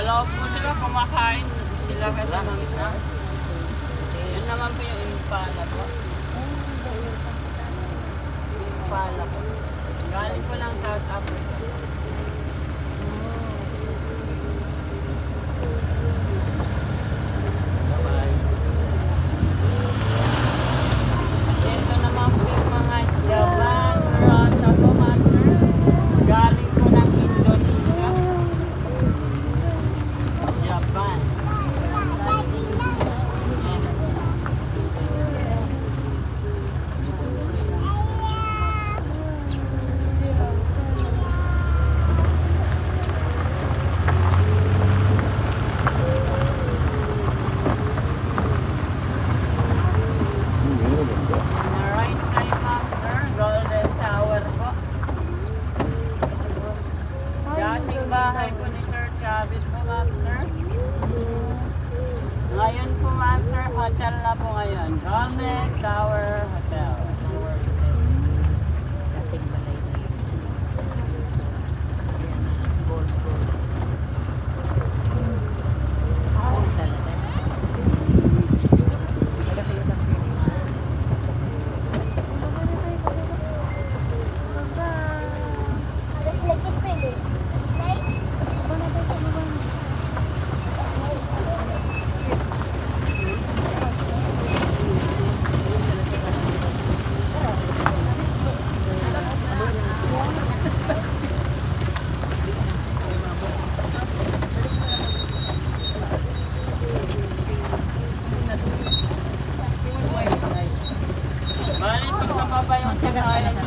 loob po sila, kumakain sila kasi ng sir. Yun naman po yung impala po. Impala po. Galing po ng South Africa. Bye-bye. Ito naman po yung mga Javan Rasa po, ma'am sir. Galing po ng Indonesia. Japan. Yes. On the right side, ma'am sir, Golden Tower po. Dating bahay po ni Sir Chavez po, ma'am sir. Ngayon po, ma'am sir, hotel na po ngayon. Golden Tower Hotel. Dating balay na yun. Sinso. Ayan. Balls. Talaga. Nagkatayo lang po yun. Bali po sa baba yung tinakayan ng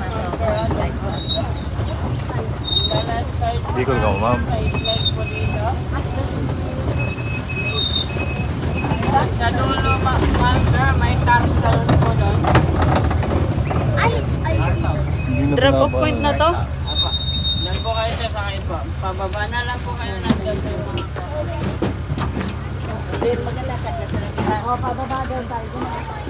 Bicol ka mo, ma'am. Slide po dito. Sa dulo, ma'am sir, may turtle po doon. Drop off point na to? Apa. Yan po kayo sa sakit po. Pababa na lang po kayo nandun sa mga Magalakad na sa O, pababa doon tayo.